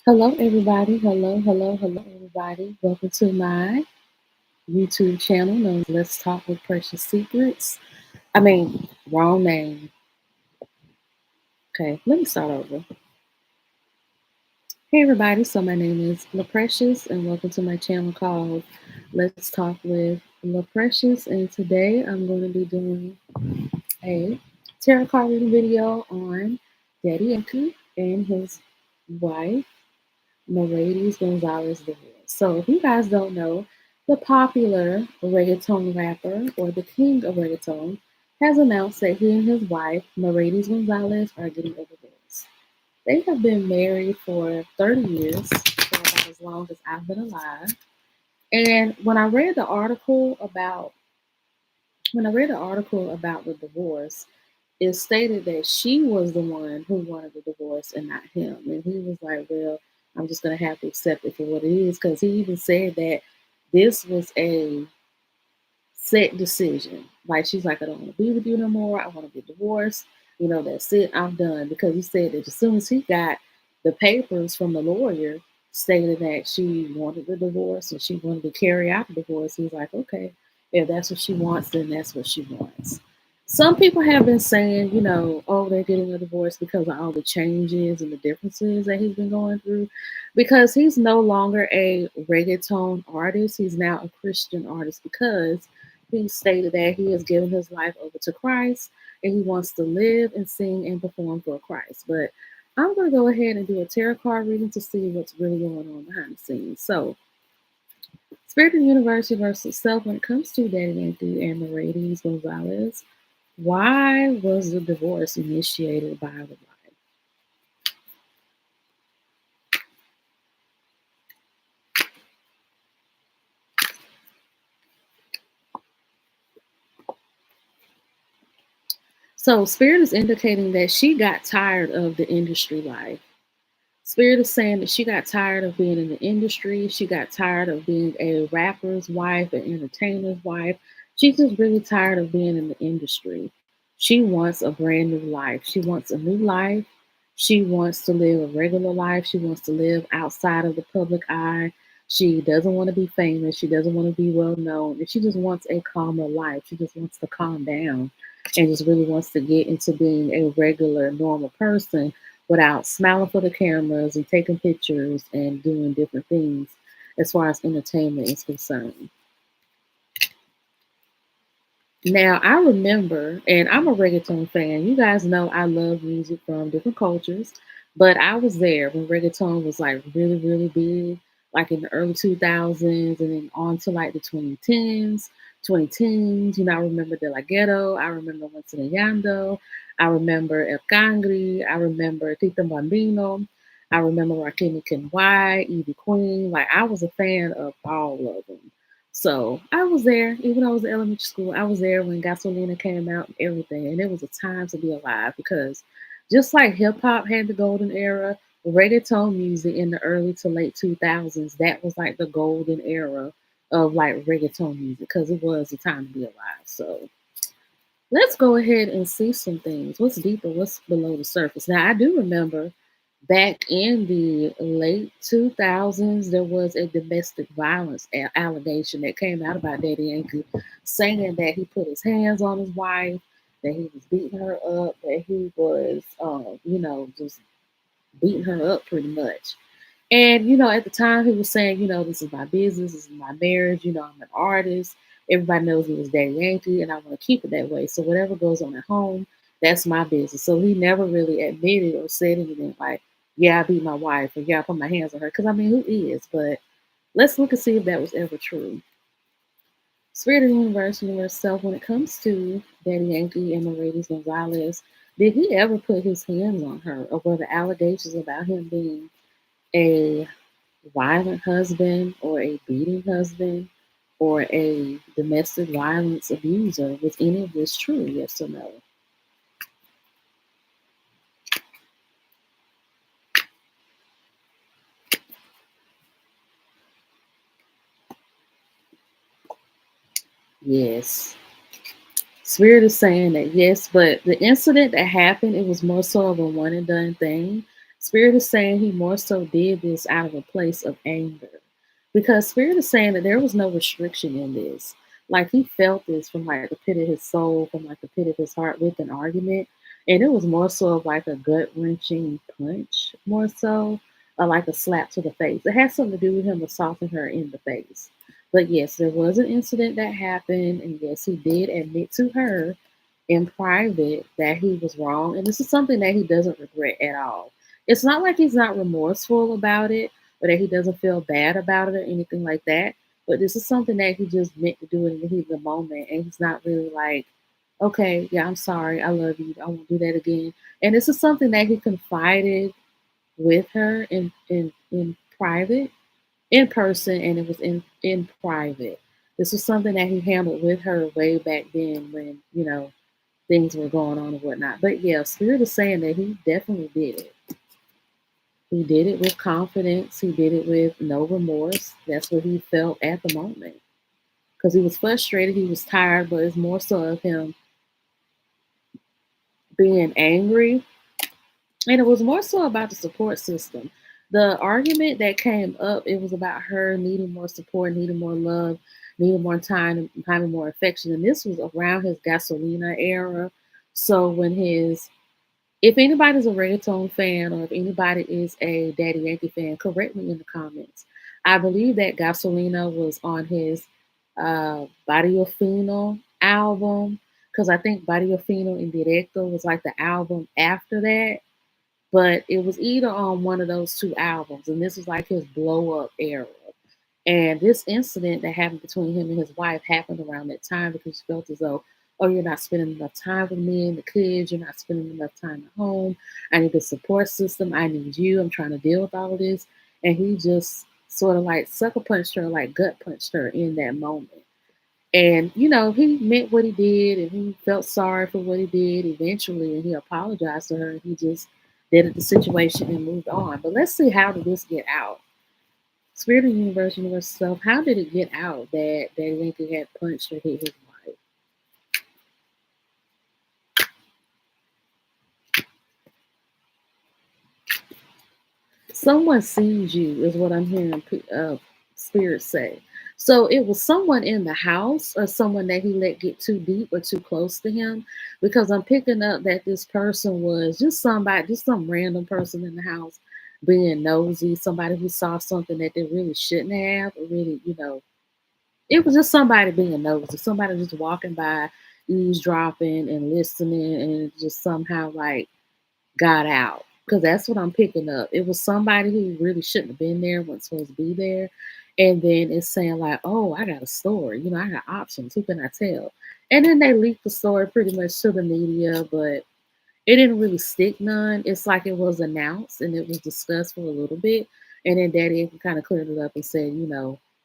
Hello, everybody. Hello, everybody. Welcome to my YouTube channel known as Let's Talk with Precious Secrets. Wrong name. Okay, let me start over. Hey, everybody. So, my name is La Precious, and welcome to my channel called Let's Talk with La Precious. And today I'm going to be doing a tarot card reading video on Daddy Yankee and his wife, Mireddys Gonzalez. So, if you guys don't know, the popular reggaeton rapper, or the king of reggaeton, has announced that he and his wife, Mireddys Gonzalez, are getting a divorce. They have been married for 30 years, for about as long as I've been alive. And when I read the article about the divorce, it stated that she was the one who wanted the divorce and not him. And he was like, well, I'm just going to have to accept it for what it is. Because he even said that this was a set decision. Like, she's like, I don't want to be with you no more. I want to get divorced. That's it. I'm done. Because he said that as soon as he got the papers from the lawyer stating that she wanted the divorce and she wanted to carry out the divorce, he's like, okay, if that's what she wants, then that's what she wants. Some people have been saying, oh, they're getting a divorce because of all the changes and the differences that he's been going through. Because he's no longer a reggaeton artist, he's now a Christian artist because he stated that he has given his life over to Christ and he wants to live and sing and perform for Christ. But I'm going to go ahead and do a tarot card reading to see what's really going on behind the scenes. So, Spirit of the Universe, versus self, when it comes to Daddy Yankee and Mireddys Gonzalez, why was the divorce initiated by the wife? So, Spirit is indicating that she got tired of the industry life. Spirit is saying that she got tired of being in the industry. She got tired of being a rapper's wife, an entertainer's wife. She's just really tired of being in the industry. She wants a brand new life. She wants a new life. She wants to live a regular life. She wants to live outside of the public eye. She doesn't want to be famous. She doesn't want to be well known. And she just wants a calmer life. She just wants to calm down and just really wants to get into being a regular, normal person without smiling for the cameras and taking pictures and doing different things as far as entertainment is concerned. Now, I remember, and I'm a reggaeton fan. You guys know I love music from different cultures, but I was there when reggaeton was like really, really big, like in the early 2000s and then on to like the 2010s, 20 teens. I remember De La Ghetto. I remember Yando. I remember El Cangri. I remember Tito Bambino. I remember Rakim and Y, Evie Queen. Like, I was a fan of all of them. So I was there, even though I was in elementary school, I was there when Gasolina came out and everything. And it was a time to be alive because just like hip hop had the golden era, reggaeton music in the early to late 2000s, that was like the golden era of like reggaeton music because it was a time to be alive. So let's go ahead and see some things. What's deeper? What's below the surface? Now, I do remember back in the late 2000s, there was a domestic violence allegation that came out about Daddy Yankee, saying that he put his hands on his wife, that he was beating her up, that he was, just beating her up pretty much. And, at the time he was saying, this is my business, this is my marriage, I'm an artist. Everybody knows he was Daddy Yankee, and I want to keep it that way. So whatever goes on at home, that's my business. So he never really admitted or said anything like, yeah, I beat my wife, or yeah, I put my hands on her. Because, who is? But let's look and see if that was ever true. Spirit of the universe self, when it comes to Daddy Yankee and Mireddys Gonzalez, did he ever put his hands on her? Or were the allegations about him being a violent husband or a beating husband or a domestic violence abuser? Was any of this true? Yes or no? Yes. Spirit is saying that yes, but the incident that happened, it was more so of a one and done thing. Spirit is saying he more so did this out of a place of anger. Because Spirit is saying that there was no restriction in this. Like he felt this from like the pit of his soul, from like the pit of his heart with an argument. And it was more so of like a gut wrenching punch, more so, or like a slap to the face. It had something to do with him assaulting her in the face. But yes, there was an incident that happened, and yes, he did admit to her in private that he was wrong. And this is something that he doesn't regret at all. It's not like he's not remorseful about it or that he doesn't feel bad about it or anything like that. But this is something that he just meant to do in the heat of the moment. And he's not really like, okay, yeah, I'm sorry. I love you. I won't do that again. And this is something that he confided with her in private, in person, and it was in private. This was something that he handled with her way back then when, things were going on and whatnot. But yeah, Spirit is saying that he definitely did it. He did it with confidence. He did it with no remorse. That's what he felt at the moment. Because he was frustrated, he was tired, but it's more so of him being angry. And it was more so about the support system. The argument that came up, it was about her needing more support, needing more love, needing more time, and having more affection. And this was around his Gasolina era. So when his if anybody's a reggaeton fan or if anybody is a Daddy Yankee fan, correct me in the comments. I believe that Gasolina was on his Barrio Fino album because I think Barrio Fino in Directo was like the album after that. But it was either on one of those two albums, and this was like his blow up era. And this incident that happened between him and his wife happened around that time because she felt as though, oh, you're not spending enough time with me and the kids. You're not spending enough time at home. I need a support system. I need you. I'm trying to deal with all of this. And he just sort of like sucker punched her, like gut punched her in that moment. And, he meant what he did and he felt sorry for what he did eventually. And he apologized to her. And he just did it the situation and moved on. But let's see, how did this get out? Spirit of the universe self, how did it get out that Daddy Yankee had punched or hit his wife? Someone sees you, is what I'm hearing Spirit say. So it was someone in the house or someone that he let get too deep or too close to him, because I'm picking up that this person was just somebody, just some random person in the house being nosy, somebody who saw something that they really shouldn't have, or really, it was just somebody being nosy, somebody just walking by, eavesdropping and listening, and it just somehow like got out. Because that's what I'm picking up. It was somebody who really shouldn't have been there, wasn't supposed to be there. And then it's saying like, oh, I got a story. I got options. Who can I tell? And then they leaked the story pretty much to the media, but it didn't really stick none. It's like it was announced and it was discussed for a little bit. And then Daddy kind of cleared it up and said,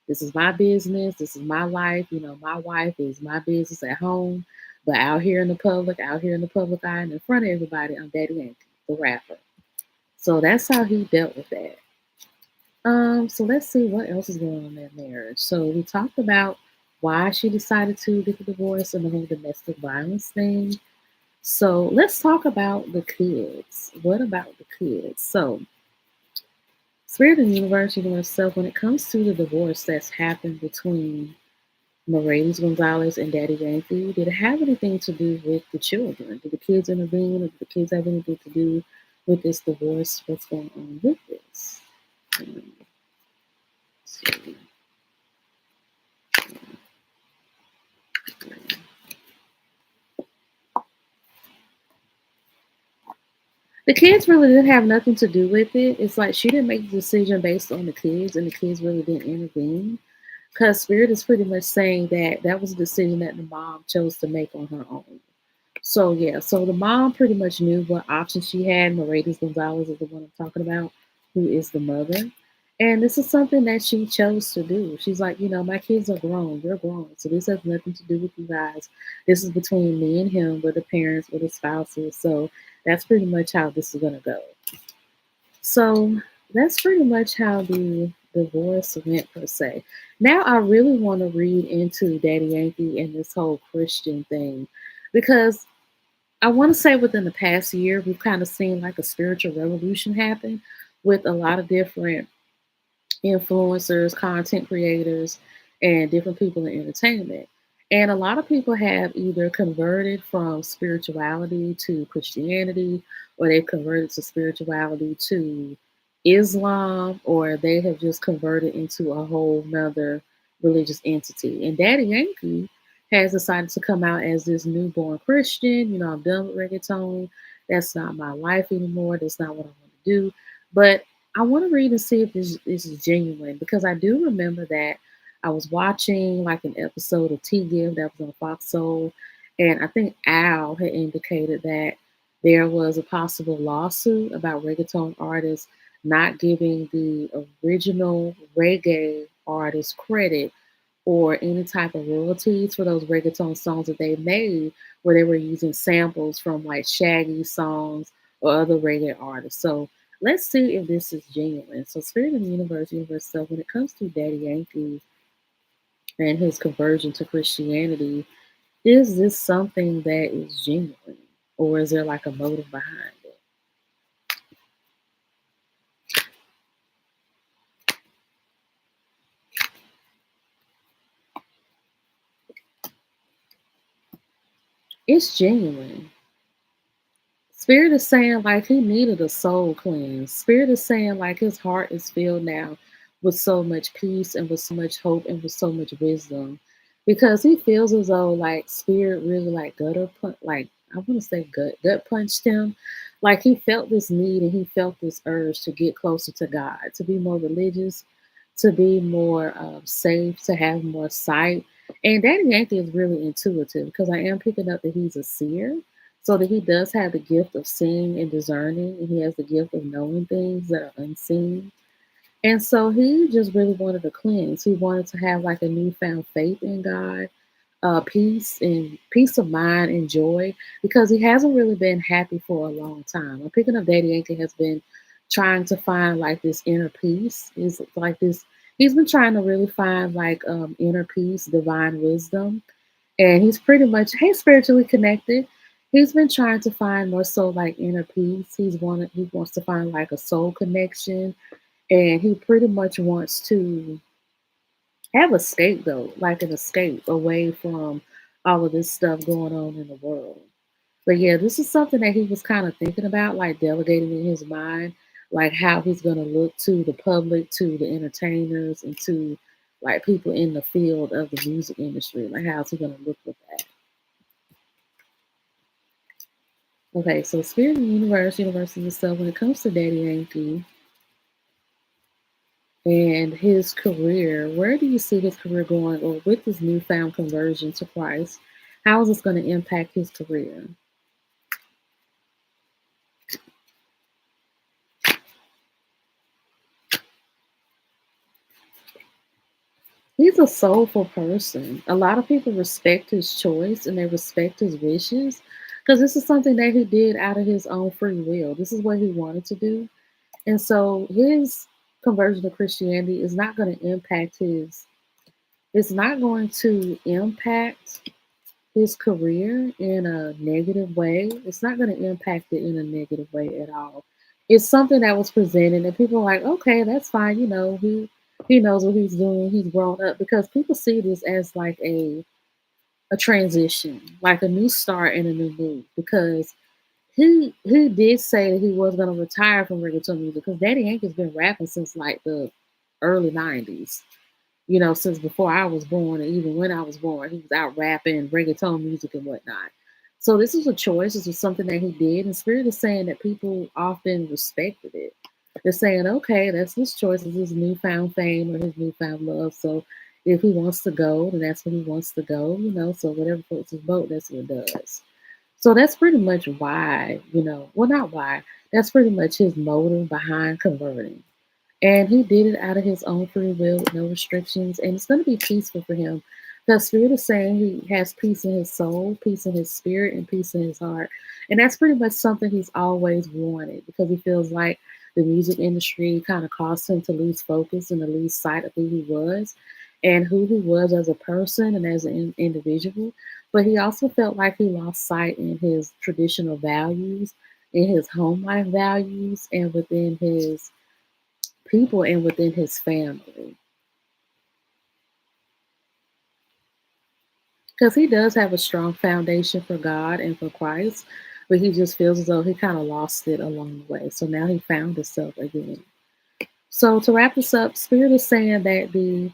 this is my business. This is my life. My wife is my business at home. But out here in the public eye and in front of everybody, I'm Daddy Yankee, the rapper. So that's how he dealt with that. So let's see what else is going on in that marriage. So we talked about why she decided to get a divorce and the whole domestic violence thing. So let's talk about the kids. What about the kids? So, Spirit of the Universe Self, when it comes to the divorce that's happened between Mireddys Gonzalez and Daddy Yankee, did it have anything to do with the children? Did the kids intervene? Or did the kids have anything to do with this divorce? What's going on with this? So, the kids really didn't have nothing to do with it. It's like she didn't make the decision based on the kids, and the kids really didn't intervene. Because Spirit is pretty much saying that that was a decision that the mom chose to make on her own. So yeah, so the mom pretty much knew what options she had. Mireddys Gonzalez is the one I'm talking about, who is the mother. And this is something that she chose to do. She's like, my kids are grown. You're grown. So this has nothing to do with you guys. This is between me and him, with the parents, with the spouses. So that's pretty much how this is going to go. So that's pretty much how the divorce went, per se. Now I really want to read into Daddy Yankee and this whole Christian thing, because I want to say within the past year, we've kind of seen like a spiritual revolution happen with a lot of different influencers, content creators, and different people in entertainment. And a lot of people have either converted from spirituality to Christianity, or they've converted to spirituality to Islam, or they have just converted into a whole nother religious entity. And Daddy Yankee has decided to come out as this newborn Christian. I'm done with reggaeton. That's not my life anymore. That's not what I want to do. But I want to read and see if this is genuine, because I do remember that I was watching like an episode of T Give that was on Fox Soul, and I think Al had indicated that there was a possible lawsuit about reggaeton artists not giving the original reggae artist credit or any type of royalties for those reggaeton songs that they made, where they were using samples from like Shaggy songs or other reggae artists. So let's see if this is genuine. So Spirit of the Universe. So when it comes to Daddy Yankee and his conversion to Christianity, is this something that is genuine, or is there like a motive behind it? It's genuine. Spirit is saying like he needed a soul cleanse. Spirit is saying like his heart is filled now with so much peace and with so much hope and with so much wisdom, because he feels as though like Spirit really like like I want to say gut punched him. Like he felt this need and he felt this urge to get closer to God, to be more religious, to be more safe, to have more sight. And Daddy Yankee is really intuitive, because I am picking up that he's a seer, so that he does have the gift of seeing and discerning, and he has the gift of knowing things that are unseen. And so he just really wanted to cleanse. He wanted to have like a newfound faith in God, peace and peace of mind and joy, because he hasn't really been happy for a long time. I'm picking up Daddy Yankee has been trying to find like this inner peace. He's like this. He's been trying to really find like inner peace, divine wisdom, and he's pretty much he's spiritually connected. He's been trying to find more so like inner peace. He wants to find like a soul connection, and he pretty much wants to have a scapegoat, like an escape away from all of this stuff going on in the world. But yeah, this is something that he was kind of thinking about, like delegating in his mind, like how he's going to look to the public, to the entertainers, and to like people in the field of the music industry. Like, how's he going to look with that? Okay, so Spirit of the Universe of yourself, when it comes to Daddy Yankee and his career, where do you see his career going, or with his newfound conversion to Christ? How is this going to impact his career? He's a soulful person. A lot of people respect his choice and they respect his wishes, because this is something that he did out of his own free will. This is what he wanted to do. And so his conversion to Christianity is not going to impact his it's not going to impact his career in a negative way. It's not going to impact it in a negative way at all. It's something that was presented, and people are like, okay, that's fine. He knows what he's doing. He's grown up, because people see this as like a transition, like a new start and a new move. Because he did say that he was going to retire from reggaeton music, because Daddy Yankee's been rapping since like the early '90s, since before I was born, and even when I was born, he was out rapping reggaeton music and whatnot. So this was a choice. This was something that he did, and Spirit is saying that people often respected it. They're saying, okay, that's his choice, it's his newfound fame or his newfound love. So if he wants to go, then that's when he wants to go. So whatever floats his boat, that's what it does. So that's pretty much why, well, not why, that's pretty much his motive behind converting. And he did it out of his own free will with no restrictions. And it's going to be peaceful for him. Because Spirit is saying he has peace in his soul, peace in his spirit, and peace in his heart. And that's pretty much something he's always wanted, because he feels like the music industry kind of caused him to lose focus and to lose sight of who he was and who he was as a person and as an individual. But he also felt like he lost sight in his traditional values, in his home life values, and within his people and within his family. Because he does have a strong foundation for God and for Christ, but he just feels as though he kind of lost it along the way. So now he found himself again. So to wrap this up, Spirit is saying that the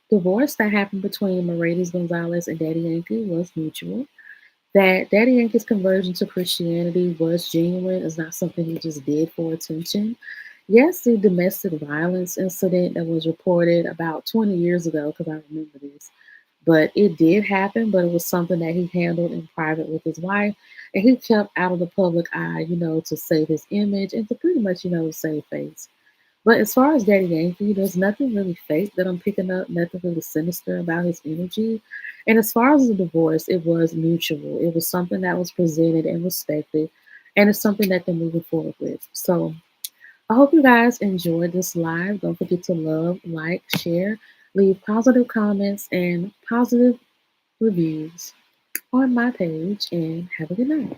divorce that happened between Mireddys Gonzalez and Daddy Yankee was mutual. That Daddy Yankee's conversion to Christianity was genuine. It's not something he just did for attention. Yes, the domestic violence incident that was reported about 20 years ago, because I remember this, but it did happen, but it was something that he handled in private with his wife, and he kept out of the public eye, to save his image and to pretty much, save face. But as far as Daddy Yankee, there's nothing really fake that I'm picking up, nothing really sinister about his energy. And as far as the divorce, it was mutual. It was something that was presented and respected, and it's something that they're moving forward with. So I hope you guys enjoyed this live. Don't forget to love, like, share, leave positive comments and positive reviews on my page, and have a good night.